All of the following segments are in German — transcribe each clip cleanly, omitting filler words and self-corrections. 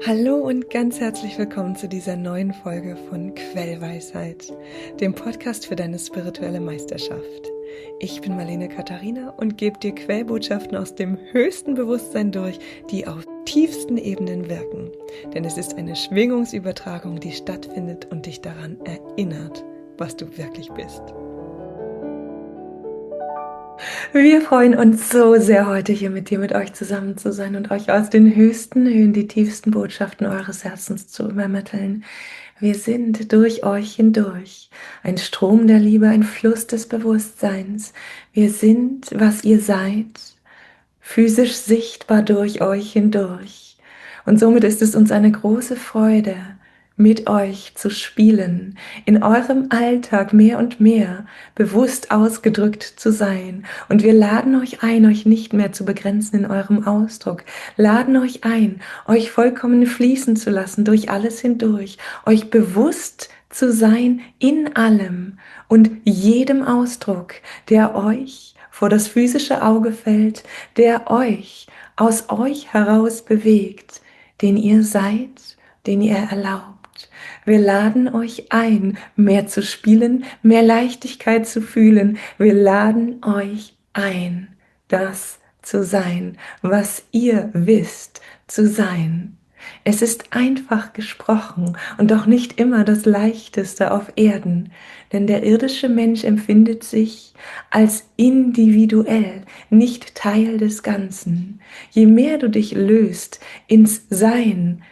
Hallo und ganz herzlich willkommen zu dieser neuen Folge von Quellweisheit, dem Podcast für deine spirituelle Meisterschaft. Ich bin Marlene Katharina und gebe dir Quellbotschaften aus dem höchsten Bewusstsein durch, die auf tiefsten Ebenen wirken. Denn es ist eine Schwingungsübertragung, die stattfindet und dich daran erinnert, was du wirklich bist. Wir freuen uns so sehr, heute hier mit dir, mit euch zusammen zu sein und euch aus den höchsten Höhen die tiefsten Botschaften eures Herzens zu übermitteln. Wir sind durch euch hindurch ein Strom der Liebe, ein Fluss des Bewusstseins. Wir sind, was ihr seid, physisch sichtbar durch euch hindurch. Und somit ist es uns eine große Freude, mit euch zu spielen, in eurem Alltag mehr und mehr bewusst ausgedrückt zu sein. Und wir laden euch ein, euch nicht mehr zu begrenzen in eurem Ausdruck, laden euch ein, euch vollkommen fließen zu lassen durch alles hindurch, euch bewusst zu sein in allem und jedem Ausdruck, der euch vor das physische Auge fällt, der euch aus euch heraus bewegt, den ihr seid, den ihr erlaubt. Wir laden euch ein, mehr zu spielen, mehr Leichtigkeit zu fühlen. Wir laden euch ein, das zu sein, was ihr wisst zu sein. Es ist einfach gesprochen und doch nicht immer das Leichteste auf Erden, denn der irdische Mensch empfindet sich als individuell, nicht Teil des Ganzen. Je mehr du dich löst ins Sein,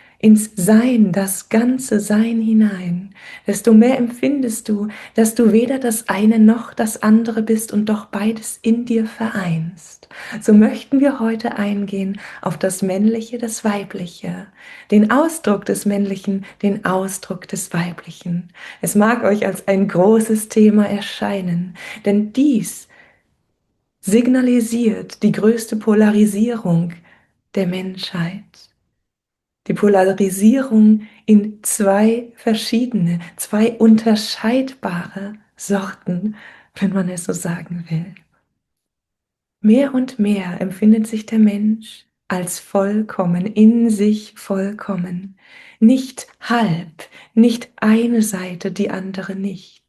das ganze Sein hinein, desto mehr empfindest du, dass du weder das eine noch das andere bist und doch beides in dir vereinst. So möchten wir heute eingehen auf das Männliche, das Weibliche, den Ausdruck des Männlichen, den Ausdruck des Weiblichen. Es mag euch als ein großes Thema erscheinen, denn dies signalisiert die größte Polarisierung der Menschheit. Die Polarisierung in zwei verschiedene, zwei unterscheidbare Sorten, wenn man es so sagen will. Mehr und mehr empfindet sich der Mensch als vollkommen, in sich vollkommen. Nicht halb, nicht eine Seite, die andere nicht.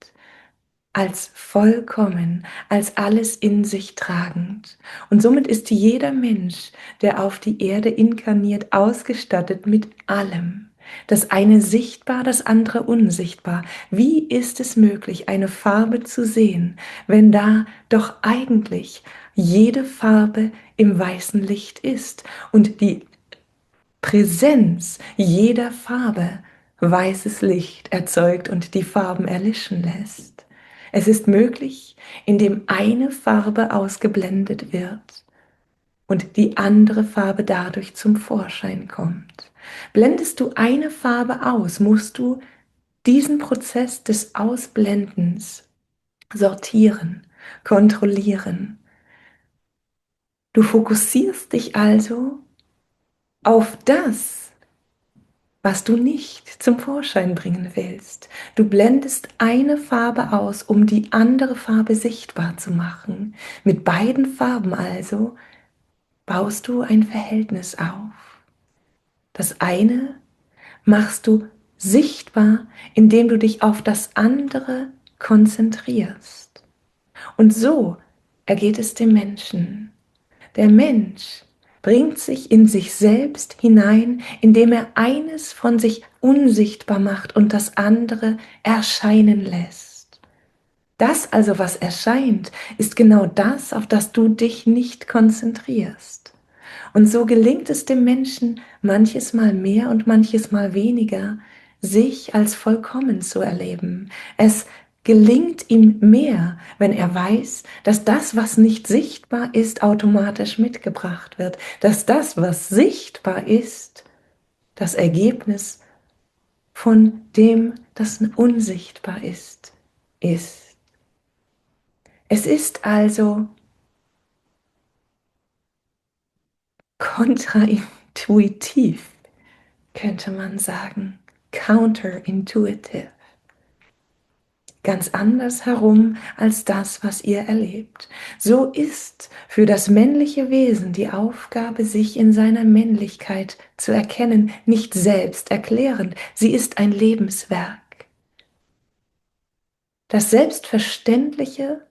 Als vollkommen, als alles in sich tragend. Und somit ist jeder Mensch, der auf die Erde inkarniert, ausgestattet mit allem. Das eine sichtbar, das andere unsichtbar. Wie ist es möglich, eine Farbe zu sehen, wenn da doch eigentlich jede Farbe im weißen Licht ist und die Präsenz jeder Farbe weißes Licht erzeugt und die Farben erlischen lässt? Es ist möglich, indem eine Farbe ausgeblendet wird und die andere Farbe dadurch zum Vorschein kommt. Blendest du eine Farbe aus, musst du diesen Prozess des Ausblendens sortieren, kontrollieren. Du fokussierst dich also auf das, was du nicht zum Vorschein bringen willst. Du blendest eine Farbe aus, um die andere Farbe sichtbar zu machen. Mit beiden Farben also baust du ein Verhältnis auf. Das eine machst du sichtbar, indem du dich auf das andere konzentrierst. Und so ergeht es dem Menschen. Der Mensch bringt sich in sich selbst hinein, indem er eines von sich unsichtbar macht und das andere erscheinen lässt. Das also, was erscheint, ist genau das, auf das du dich nicht konzentrierst. Und so gelingt es dem Menschen manches Mal mehr und manches Mal weniger, sich als vollkommen zu erleben. Es gelingt ihm mehr, wenn er weiß, dass das, was nicht sichtbar ist, automatisch mitgebracht wird, dass das, was sichtbar ist, das Ergebnis von dem, das unsichtbar ist, ist. Es ist also kontraintuitiv, könnte man sagen, counterintuitive, ganz anders herum als das, was ihr erlebt. So ist für das männliche Wesen die Aufgabe, sich in seiner Männlichkeit zu erkennen, nicht selbsterklärend. Sie ist ein Lebenswerk. Das Selbstverständliche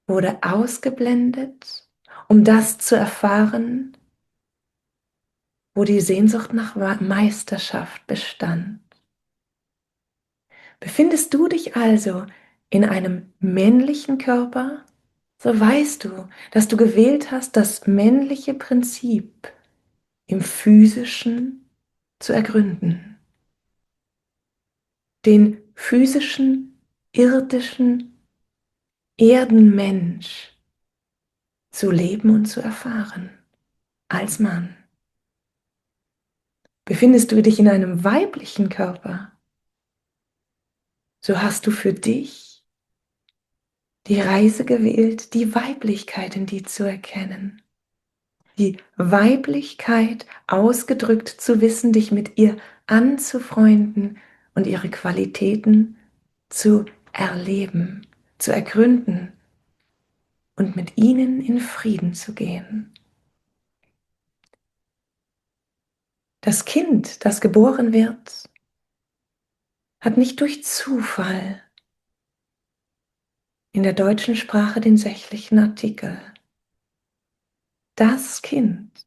wurde ausgeblendet, um das zu erfahren, wo die Sehnsucht nach Meisterschaft bestand. Befindest du dich also in einem männlichen Körper, so weißt du, dass du gewählt hast, das männliche Prinzip im Physischen zu ergründen. Den physischen, irdischen Erdenmensch zu leben und zu erfahren als Mann. Befindest du dich in einem weiblichen Körper, so hast du für dich die Reise gewählt, die Weiblichkeit in dir zu erkennen. Die Weiblichkeit ausgedrückt zu wissen, dich mit ihr anzufreunden und ihre Qualitäten zu erleben, zu ergründen und mit ihnen in Frieden zu gehen. Das Kind, das geboren wird, hat nicht durch Zufall in der deutschen Sprache den sächlichen Artikel. Das Kind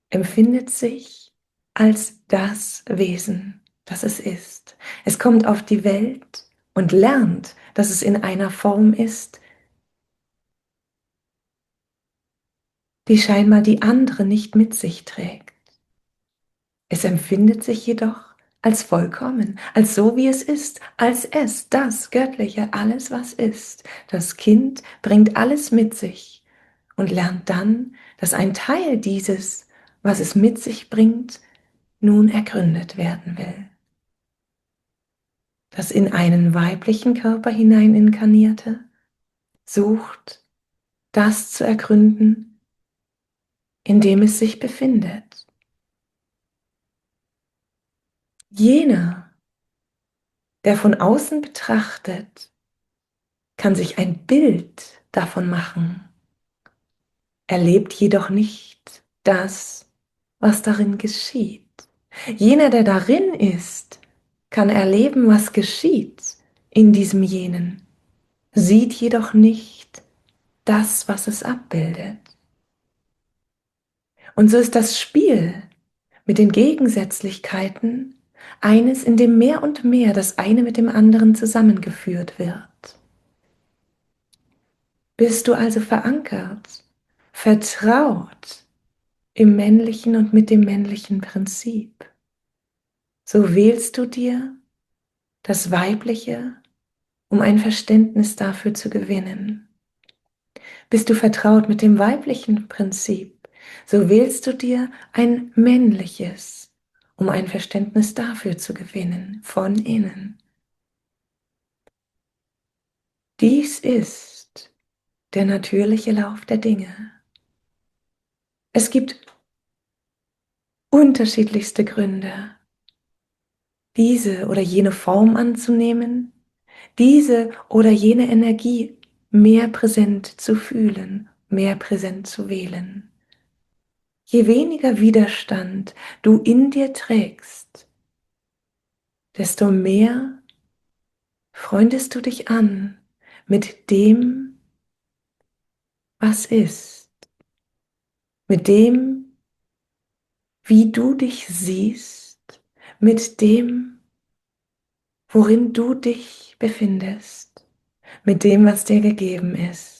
empfindet sich als das Wesen, das es ist. Es kommt auf die Welt und lernt, dass es in einer Form ist, die scheinbar die andere nicht mit sich trägt. Es empfindet sich jedoch als vollkommen, als so wie es ist, als es, das Göttliche, alles was ist. Das Kind bringt alles mit sich und lernt dann, dass ein Teil dieses, was es mit sich bringt, nun ergründet werden will. Das in einen weiblichen Körper hinein inkarnierte, sucht, das zu ergründen, in dem es sich befindet. Jener, der von außen betrachtet, kann sich ein Bild davon machen, erlebt jedoch nicht das, was darin geschieht. Jener, der darin ist, kann erleben, was geschieht in diesem Jenen, sieht jedoch nicht das, was es abbildet. Und so ist das Spiel mit den Gegensätzlichkeiten eines, in dem mehr und mehr das eine mit dem anderen zusammengeführt wird. Bist du also verankert, vertraut im männlichen und mit dem männlichen Prinzip, so wählst du dir das Weibliche, um ein Verständnis dafür zu gewinnen. Bist du vertraut mit dem weiblichen Prinzip, so wählst du dir ein männliches, um ein Verständnis dafür zu gewinnen, von innen. Dies ist der natürliche Lauf der Dinge. Es gibt unterschiedlichste Gründe, diese oder jene Form anzunehmen, diese oder jene Energie mehr präsent zu fühlen, mehr präsent zu wählen. Je weniger Widerstand du in dir trägst, desto mehr freundest du dich an mit dem, was ist, mit dem, wie du dich siehst, mit dem, worin du dich befindest, mit dem, was dir gegeben ist.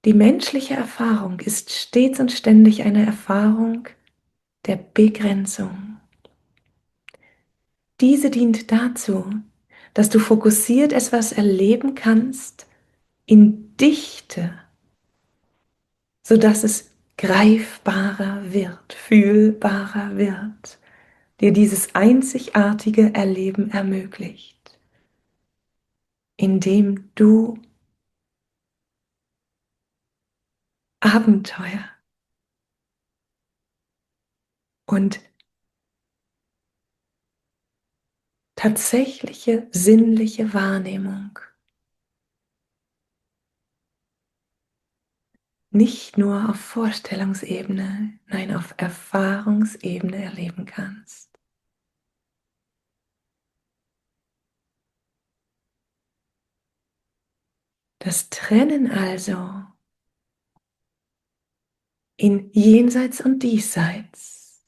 Die menschliche Erfahrung ist stets und ständig eine Erfahrung der Begrenzung. Diese dient dazu, dass du fokussiert etwas erleben kannst in Dichte, sodass es greifbarer wird, fühlbarer wird, dir dieses einzigartige Erleben ermöglicht, indem du Abenteuer und tatsächliche sinnliche Wahrnehmung nicht nur auf Vorstellungsebene, nein, auf Erfahrungsebene erleben kannst. Das Trennen also in Jenseits und Diesseits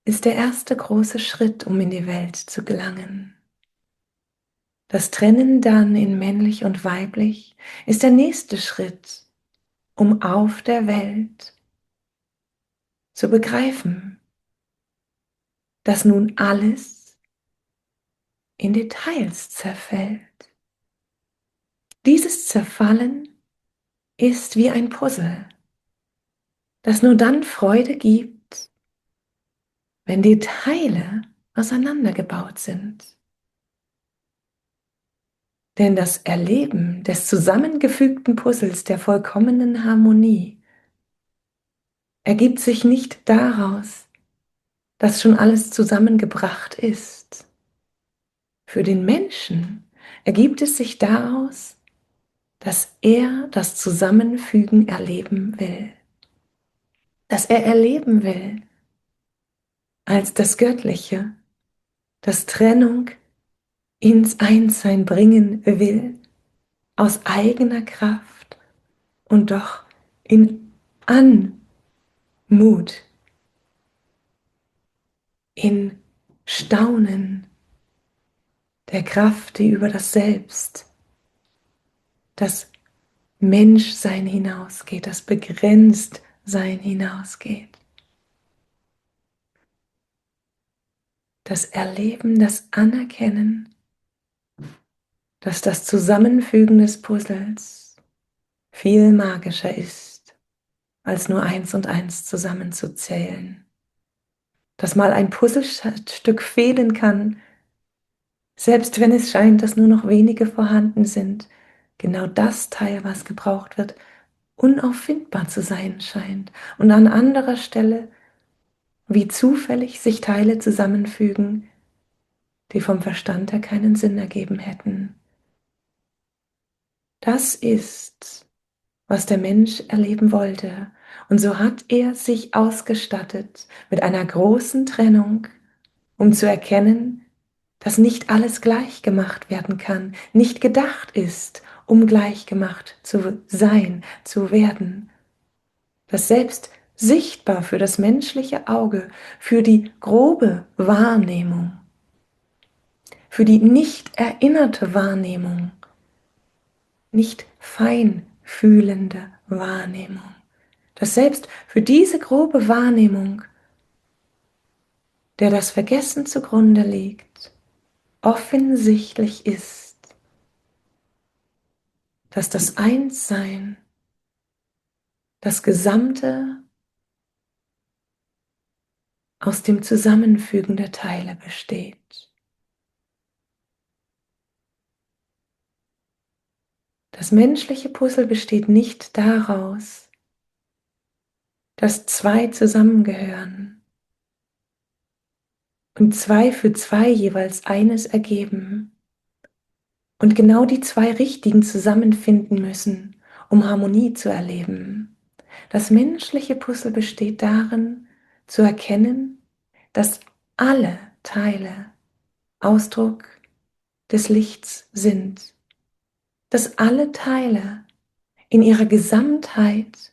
ist der erste große Schritt, um in die Welt zu gelangen. Das Trennen dann in männlich und weiblich ist der nächste Schritt, um auf der Welt zu begreifen, dass nun alles in Details zerfällt. Dieses Zerfallen ist wie ein Puzzle, das nur dann Freude gibt, wenn die Teile auseinandergebaut sind. Denn das Erleben des zusammengefügten Puzzles der vollkommenen Harmonie ergibt sich nicht daraus, dass schon alles zusammengebracht ist. Für den Menschen ergibt es sich daraus, dass er das Zusammenfügen erleben will. Dass er erleben will als das Göttliche, das Trennung ins Einssein bringen will, aus eigener Kraft und doch in Anmut, in Staunen der Kraft, die über das Selbst, das Menschsein hinausgeht, das Begrenztsein hinausgeht. Das Erleben, das Anerkennen, dass das Zusammenfügen des Puzzles viel magischer ist, als nur eins und eins zusammenzuzählen. Dass mal ein Puzzlestück fehlen kann, selbst wenn es scheint, dass nur noch wenige vorhanden sind, genau das Teil, was gebraucht wird, unauffindbar zu sein scheint und an anderer Stelle wie zufällig sich Teile zusammenfügen, die vom Verstand her keinen Sinn ergeben hätten. Das ist, was der Mensch erleben wollte, und so hat er sich ausgestattet mit einer großen Trennung, um zu erkennen, dass nicht alles gleich gemacht werden kann, nicht gedacht ist, um gleich gemacht zu sein, zu werden. Dass selbst sichtbar für das menschliche Auge, für die grobe Wahrnehmung, für die nicht erinnerte Wahrnehmung, nicht feinfühlende Wahrnehmung, dass selbst für diese grobe Wahrnehmung, der das Vergessen zugrunde liegt, offensichtlich ist, dass das Einssein, das Gesamte aus dem Zusammenfügen der Teile besteht. Das menschliche Puzzle besteht nicht daraus, dass zwei zusammengehören und zwei für zwei jeweils eines ergeben und genau die zwei Richtigen zusammenfinden müssen, um Harmonie zu erleben. Das menschliche Puzzle besteht darin, zu erkennen, dass alle Teile Ausdruck des Lichts sind, dass alle Teile in ihrer Gesamtheit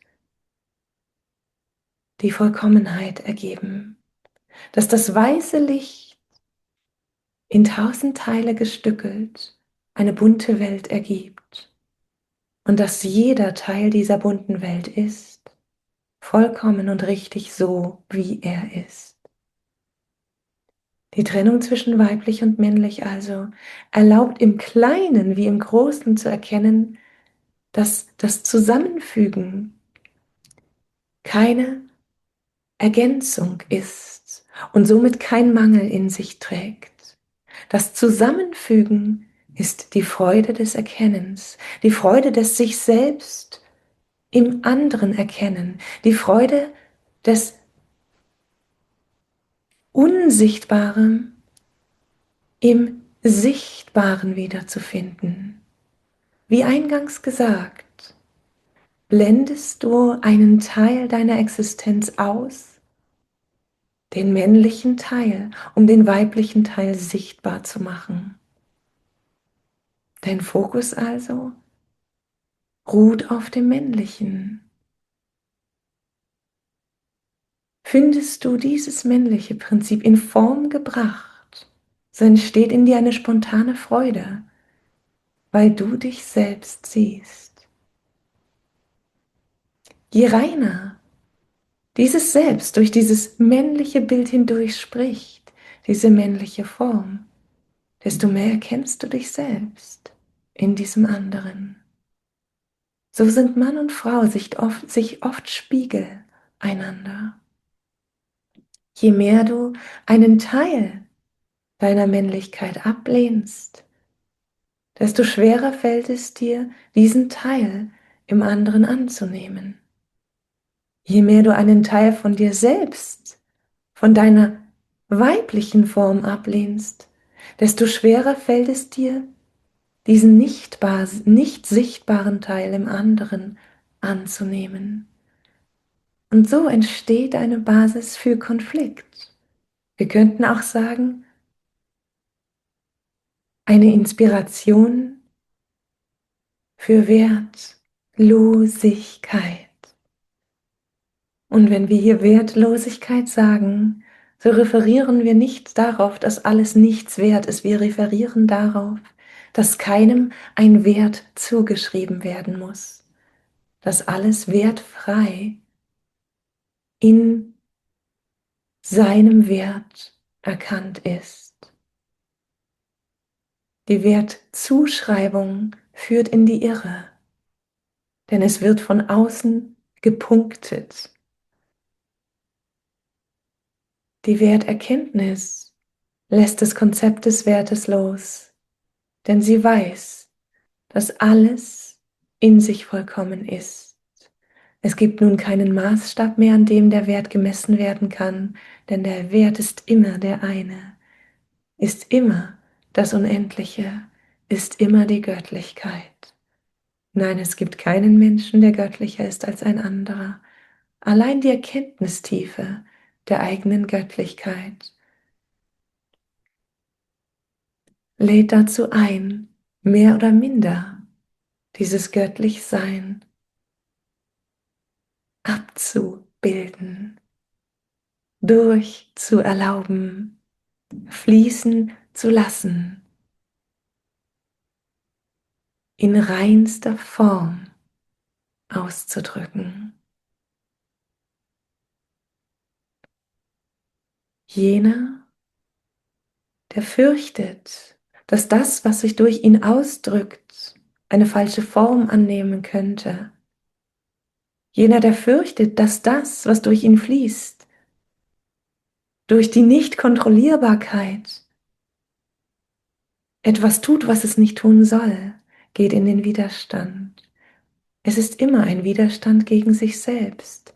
die Vollkommenheit ergeben, dass das weiße Licht in 1000 Teile gestückelt eine bunte Welt ergibt und dass jeder Teil dieser bunten Welt ist, vollkommen und richtig so, wie er ist. Die Trennung zwischen weiblich und männlich also erlaubt im Kleinen wie im Großen zu erkennen, dass das Zusammenfügen keine Ergänzung ist und somit kein Mangel in sich trägt. Das Zusammenfügen ist die Freude des Erkennens, die Freude des sich selbst im anderen erkennen, die Freude des Unsichtbaren im Sichtbaren wiederzufinden. Wie eingangs gesagt, blendest du einen Teil deiner Existenz aus, den männlichen Teil, um den weiblichen Teil sichtbar zu machen. Dein Fokus also ruht auf dem Männlichen. Findest du dieses männliche Prinzip in Form gebracht, so entsteht in dir eine spontane Freude, weil du dich selbst siehst. Je reiner dieses Selbst durch dieses männliche Bild hindurch spricht, diese männliche Form, desto mehr erkennst du dich selbst in diesem anderen. So sind Mann und Frau sich oft Spiegel einander. Je mehr du einen Teil deiner Männlichkeit ablehnst, desto schwerer fällt es dir, diesen Teil im anderen anzunehmen. Je mehr du einen Teil von dir selbst, von deiner weiblichen Form ablehnst, desto schwerer fällt es dir, diesen nicht sichtbaren Teil im anderen anzunehmen. Und so entsteht eine Basis für Konflikt. Wir könnten auch sagen, eine Inspiration für Wertlosigkeit. Und wenn wir hier Wertlosigkeit sagen, so referieren wir nicht darauf, dass alles nichts wert ist. Wir referieren darauf, dass keinem ein Wert zugeschrieben werden muss, dass alles wertfrei in seinem Wert erkannt ist. Die Wertzuschreibung führt in die Irre, denn es wird von außen gepunktet. Die Werterkenntnis lässt das Konzept des Wertes los, denn sie weiß, dass alles in sich vollkommen ist. Es gibt nun keinen Maßstab mehr, an dem der Wert gemessen werden kann, denn der Wert ist immer der eine, ist immer das Unendliche, ist immer die Göttlichkeit. Nein, es gibt keinen Menschen, der göttlicher ist als ein anderer. Allein die Erkenntnistiefe der eigenen Göttlichkeit lädt dazu ein, mehr oder minder dieses Göttlichsein abzubilden, durchzuerlauben, fließen zu lassen, in reinster Form auszudrücken. Jener, der fürchtet, dass das, was sich durch ihn ausdrückt, eine falsche Form annehmen könnte. Jener, der fürchtet, dass das, was durch ihn fließt, durch die Nichtkontrollierbarkeit etwas tut, was es nicht tun soll, geht in den Widerstand. Es ist immer ein Widerstand gegen sich selbst.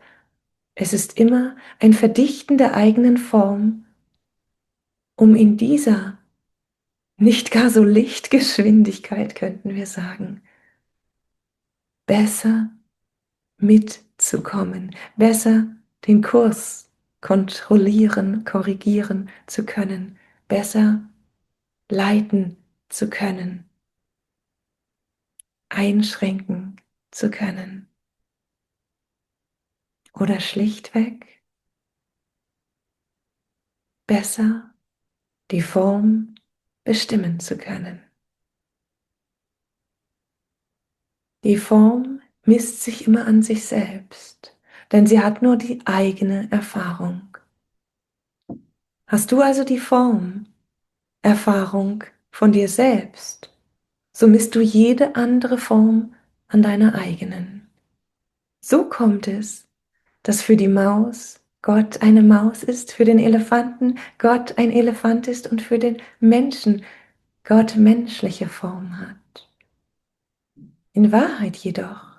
Es ist immer ein Verdichten der eigenen Form, um in dieser nicht gar so Lichtgeschwindigkeit, könnten wir sagen, besser mitzukommen, besser den Kurs kontrollieren, korrigieren zu können, besser leiten zu können, einschränken zu können oder schlichtweg besser die Form bestimmen zu können. Die Form misst sich immer an sich selbst, denn sie hat nur die eigene Erfahrung. Hast du also die Formerfahrung von dir selbst, so misst du jede andere Form an deiner eigenen. So kommt es, dass für die Maus Gott eine Maus ist, für den Elefanten Gott ein Elefant ist und für den Menschen Gott menschliche Form hat. In Wahrheit jedoch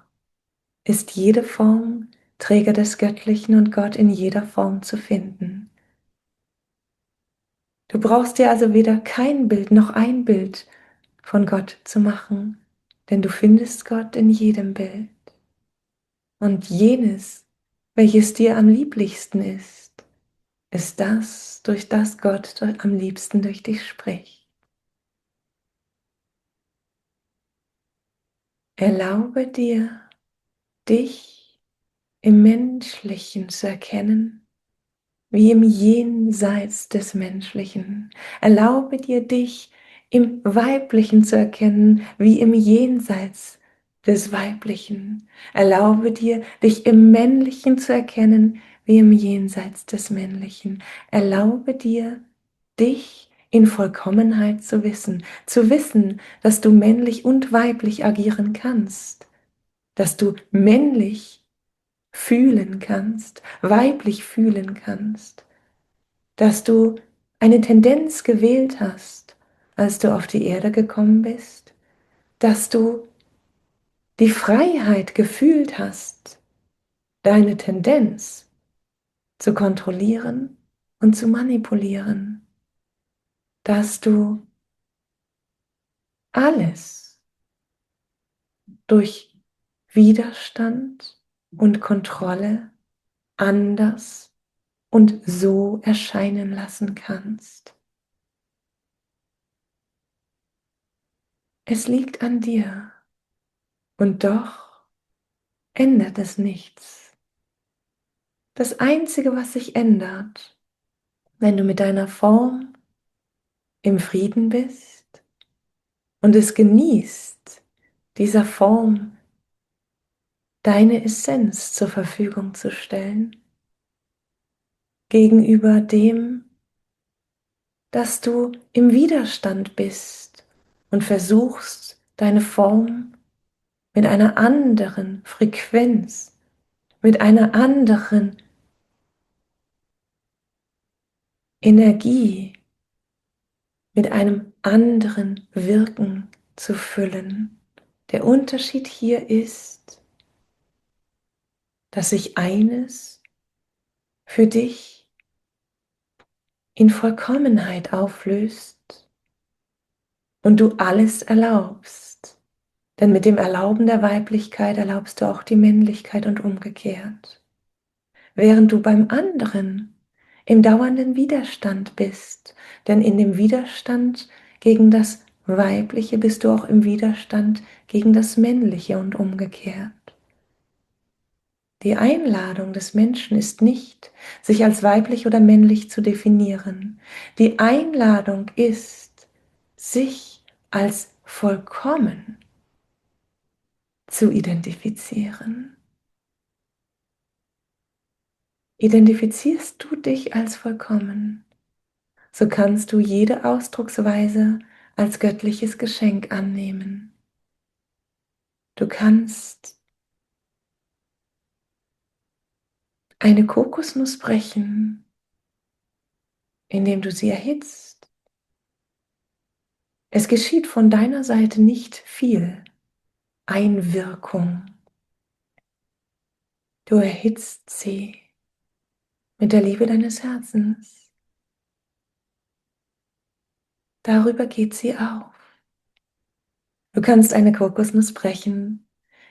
ist jede Form Träger des Göttlichen und Gott in jeder Form zu finden. Du brauchst dir also weder kein Bild noch ein Bild von Gott zu machen, denn du findest Gott in jedem Bild. Und jenes, welches dir am lieblichsten ist das, durch das Gott am liebsten durch dich spricht. Erlaube dir, dich im Menschlichen zu erkennen, wie im Jenseits des Menschlichen. Erlaube dir, dich im Weiblichen zu erkennen, wie im Jenseits des Weiblichen. Erlaube dir, dich im Männlichen zu erkennen, wie im Jenseits des Männlichen. Erlaube dir, dich in Vollkommenheit zu wissen, dass du männlich und weiblich agieren kannst, dass du männlich fühlen kannst, weiblich fühlen kannst, dass du eine Tendenz gewählt hast, als du auf die Erde gekommen bist, dass du die Freiheit gefühlt hast, deine Tendenz zu kontrollieren und zu manipulieren, dass du alles durch Widerstand und Kontrolle anders und so erscheinen lassen kannst. Es liegt an dir und doch ändert es nichts. Das Einzige, was sich ändert, wenn du mit deiner Form im Frieden bist und es genießt, dieser Form deine Essenz zur Verfügung zu stellen, gegenüber dem, dass du im Widerstand bist und versuchst, deine Form mit einer anderen Frequenz, mit einer anderen Energie, mit einem anderen Wirken zu füllen. Der Unterschied hier ist, dass sich eines für dich in Vollkommenheit auflöst und du alles erlaubst. Denn mit dem Erlauben der Weiblichkeit erlaubst du auch die Männlichkeit und umgekehrt. Während du beim anderen im dauernden Widerstand bist, denn in dem Widerstand gegen das Weibliche bist du auch im Widerstand gegen das Männliche und umgekehrt. Die Einladung des Menschen ist nicht, sich als weiblich oder männlich zu definieren. Die Einladung ist, sich als vollkommen zu identifizieren. Identifizierst du dich als vollkommen, so kannst du jede Ausdrucksweise als göttliches Geschenk annehmen. Du kannst eine Kokosnuss brechen, indem du sie erhitzt. Es geschieht von deiner Seite nicht viel Einwirkung. Du erhitzt sie mit der Liebe deines Herzens. Darüber geht sie auf. Du kannst eine Kokosnuss brechen,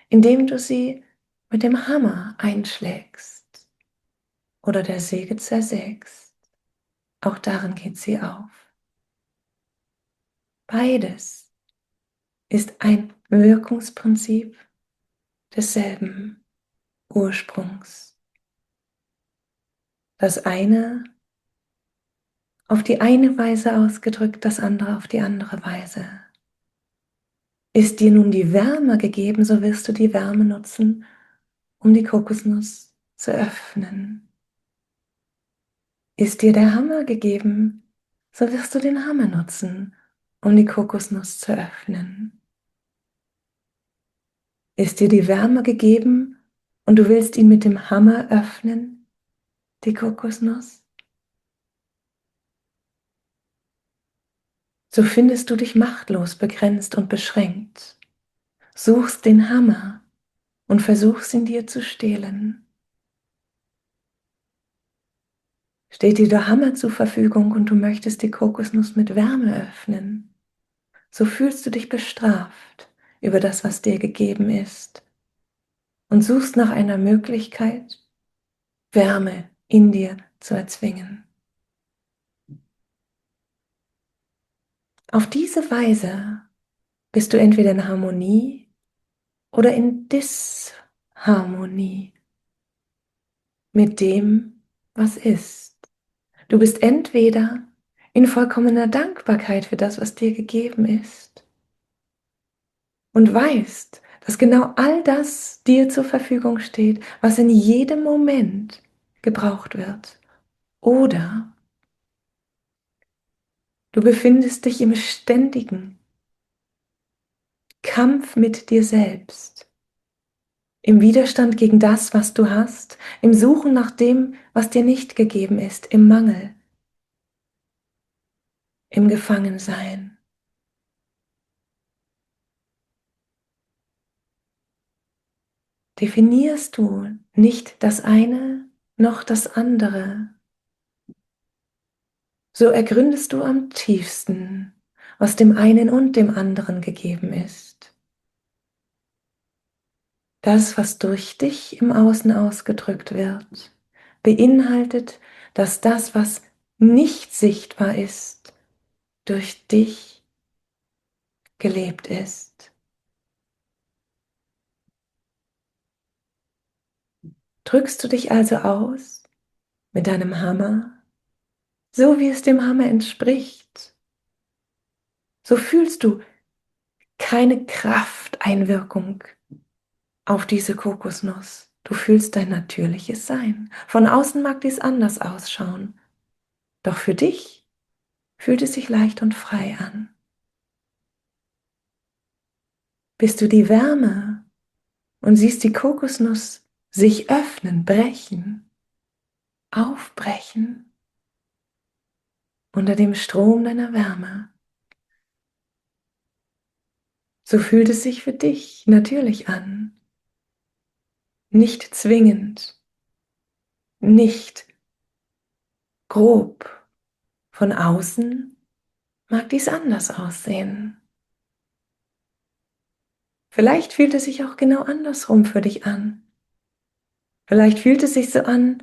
indem du sie mit dem Hammer einschlägst oder der Säge zersägst. Auch darin geht sie auf. Beides ist ein Wirkungsprinzip desselben Ursprungs. Das eine auf die eine Weise ausgedrückt, das andere auf die andere Weise. Ist dir nun die Wärme gegeben, so wirst du die Wärme nutzen, um die Kokosnuss zu öffnen. Ist dir der Hammer gegeben, so wirst du den Hammer nutzen, um die Kokosnuss zu öffnen. Ist dir die Wärme gegeben und du willst ihn mit dem Hammer öffnen, die Kokosnuss? So findest du dich machtlos, begrenzt und beschränkt. Suchst den Hammer und versuchst in dir zu stehlen. Steht dir der Hammer zur Verfügung und du möchtest die Kokosnuss mit Wärme öffnen, so fühlst du dich bestraft über das, was dir gegeben ist und suchst nach einer Möglichkeit, Wärme in dir zu erzwingen. Auf diese Weise bist du entweder in Harmonie oder in Disharmonie mit dem, was ist. Du bist entweder in vollkommener Dankbarkeit für das, was dir gegeben ist und weißt, dass genau all das dir zur Verfügung steht, was in jedem Moment gebraucht wird. Oder du befindest dich im ständigen Kampf mit dir selbst, im Widerstand gegen das, was du hast, im Suchen nach dem, was dir nicht gegeben ist, im Mangel, im Gefangensein. Definierst du nicht das eine noch das andere, so ergründest du am tiefsten, was dem einen und dem anderen gegeben ist. Das, was durch dich im Außen ausgedrückt wird, beinhaltet, dass das, was nicht sichtbar ist, durch dich gelebt ist. Drückst du dich also aus mit deinem Hammer, so wie es dem Hammer entspricht, so fühlst du keine Krafteinwirkung auf diese Kokosnuss. Du fühlst dein natürliches Sein. Von außen mag dies anders ausschauen, doch für dich fühlt es sich leicht und frei an. Bist du die Wärme und siehst die Kokosnuss sich öffnen, brechen, aufbrechen unter dem Strom deiner Wärme. So fühlt es sich für dich natürlich an, nicht zwingend, nicht grob. Von außen mag dies anders aussehen. Vielleicht fühlt es sich auch genau andersrum für dich an. Vielleicht fühlt es sich so an,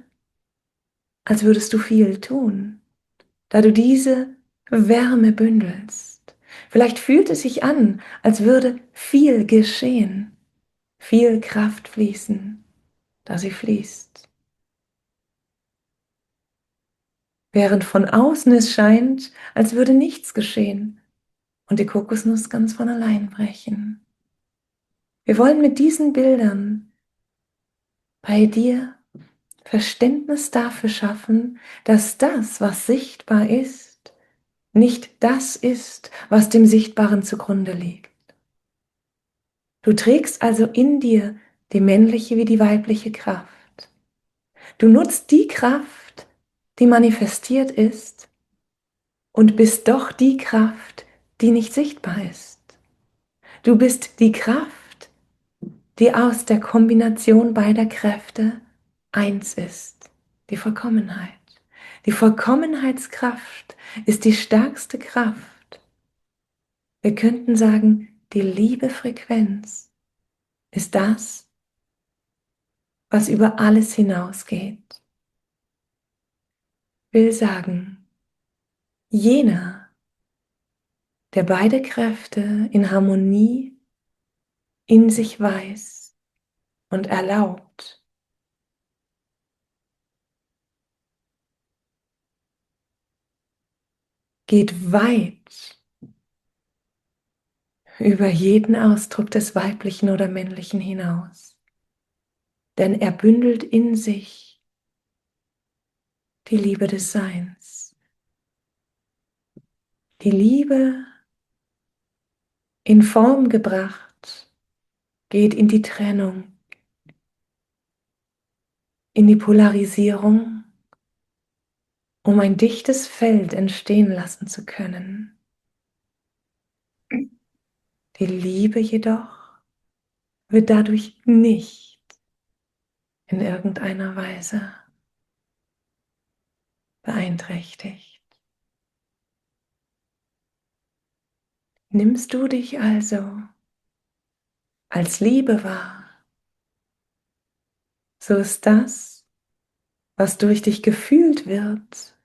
als würdest du viel tun, da du diese Wärme bündelst. Vielleicht fühlt es sich an, als würde viel geschehen, viel Kraft fließen, da sie fließt. Während von außen es scheint, als würde nichts geschehen und die Kokosnuss ganz von allein brechen. Wir wollen mit diesen Bildern bei dir Verständnis dafür schaffen, dass das, was sichtbar ist, nicht das ist, was dem Sichtbaren zugrunde liegt. Du trägst also in dir die männliche wie die weibliche Kraft. Du nutzt die Kraft, die manifestiert ist, und bist doch die Kraft, die nicht sichtbar ist. Du bist die Kraft, die aus der Kombination beider Kräfte eins ist, die Vollkommenheit. Die Vollkommenheitskraft ist die stärkste Kraft. Wir könnten sagen, die Liebefrequenz ist das, was über alles hinausgeht. Will sagen, jener, der beide Kräfte in Harmonie in sich weiß und erlaubt, geht weit über jeden Ausdruck des Weiblichen oder Männlichen hinaus. Denn er bündelt in sich die Liebe des Seins. Die Liebe in Form gebracht geht in die Trennung, in die Polarisierung, um ein dichtes Feld entstehen lassen zu können. Die Liebe jedoch wird dadurch nicht in irgendeiner Weise beeinträchtigt. Nimmst du dich also als Liebe wahr, so ist das, was durch dich gefühlt wird,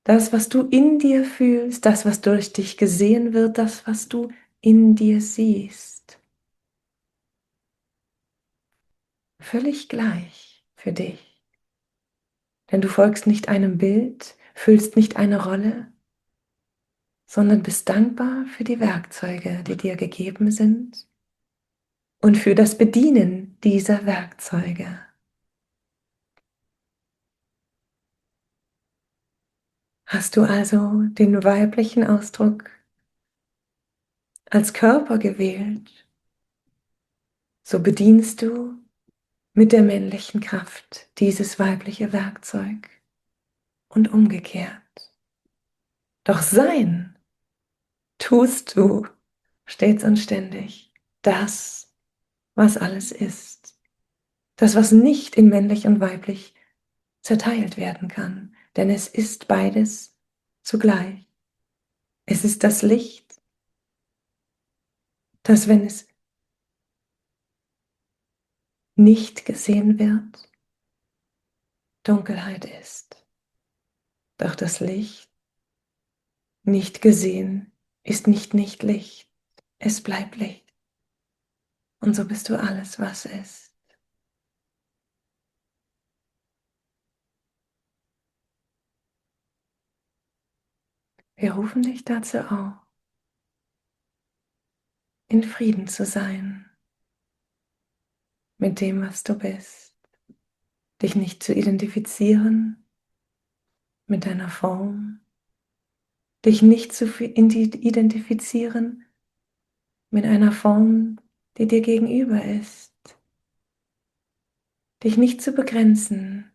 das, was du in dir fühlst, das, was durch dich gesehen wird, das, was du in dir siehst, völlig gleich für dich. Denn du folgst nicht einem Bild, füllst nicht eine Rolle, sondern bist dankbar für die Werkzeuge, die dir gegeben sind und für das Bedienen dieser Werkzeuge. Hast du also den weiblichen Ausdruck als Körper gewählt, so bedienst du mit der männlichen Kraft dieses weibliche Werkzeug und umgekehrt. Doch sein tust du stets und ständig das, was alles ist. Das, was nicht in männlich und weiblich zerteilt werden kann, denn es ist beides zugleich. Es ist das Licht, das, wenn es nicht gesehen wird, Dunkelheit ist. Doch das Licht, nicht gesehen, ist nicht Licht. Es bleibt Licht. Und so bist du alles, was ist. Wir rufen dich dazu auf, in Frieden zu sein mit dem, was du bist. Dich nicht zu identifizieren mit deiner Form. Dich nicht zu identifizieren mit einer Form, die dir gegenüber ist. Dich nicht zu begrenzen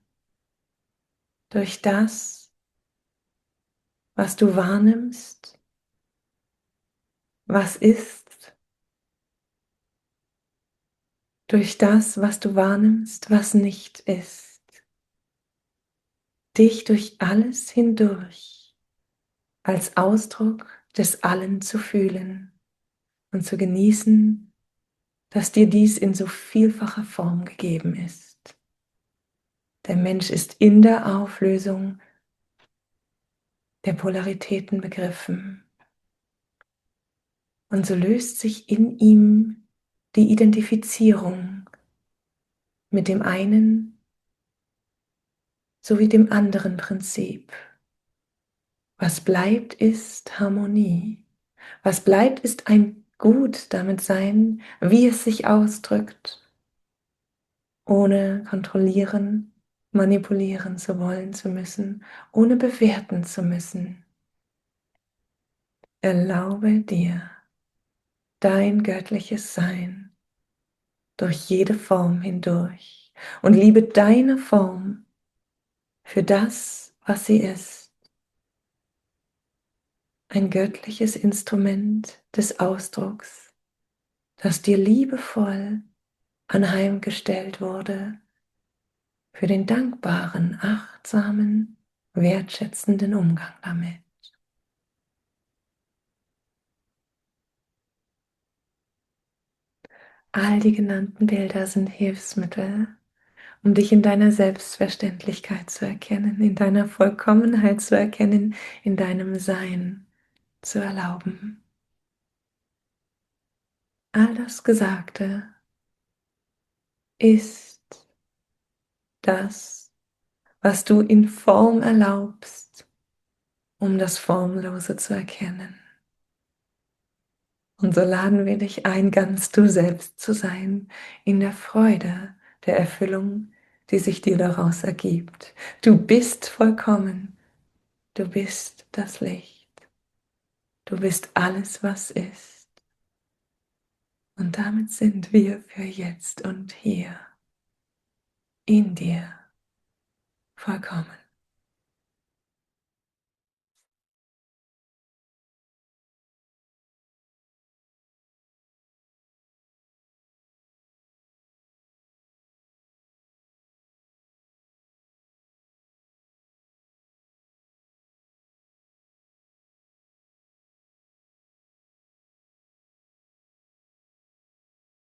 durch das, was du wahrnimmst, was ist, durch das, was du wahrnimmst, was nicht ist. Dich durch alles hindurch als Ausdruck des Allen zu fühlen und zu genießen, dass dir dies in so vielfacher Form gegeben ist. Der Mensch ist in der Auflösung der Polaritäten begriffen. Und so löst sich in ihm die Identifizierung mit dem einen sowie dem anderen Prinzip. Was bleibt, ist Harmonie. Was bleibt, ist ein Gut damit sein, wie es sich ausdrückt, ohne kontrollieren, manipulieren zu wollen zu müssen, ohne bewerten zu müssen. Erlaube dir dein göttliches Sein durch jede Form hindurch und liebe deine Form für das, was sie ist. Ein göttliches Instrument des Ausdrucks, das dir liebevoll anheimgestellt wurde für den dankbaren, achtsamen, wertschätzenden Umgang damit. All die genannten Bilder sind Hilfsmittel, um dich in deiner Selbstverständlichkeit zu erkennen, in deiner Vollkommenheit zu erkennen, in deinem Sein zu erlauben. All das Gesagte ist das, was du in Form erlaubst, um das Formlose zu erkennen. Und so laden wir dich ein, ganz du selbst zu sein, in der Freude der Erfüllung, die sich dir daraus ergibt. Du bist vollkommen, du bist das Licht, du bist alles, was ist. Und damit sind wir für jetzt und hier in dir vollkommen.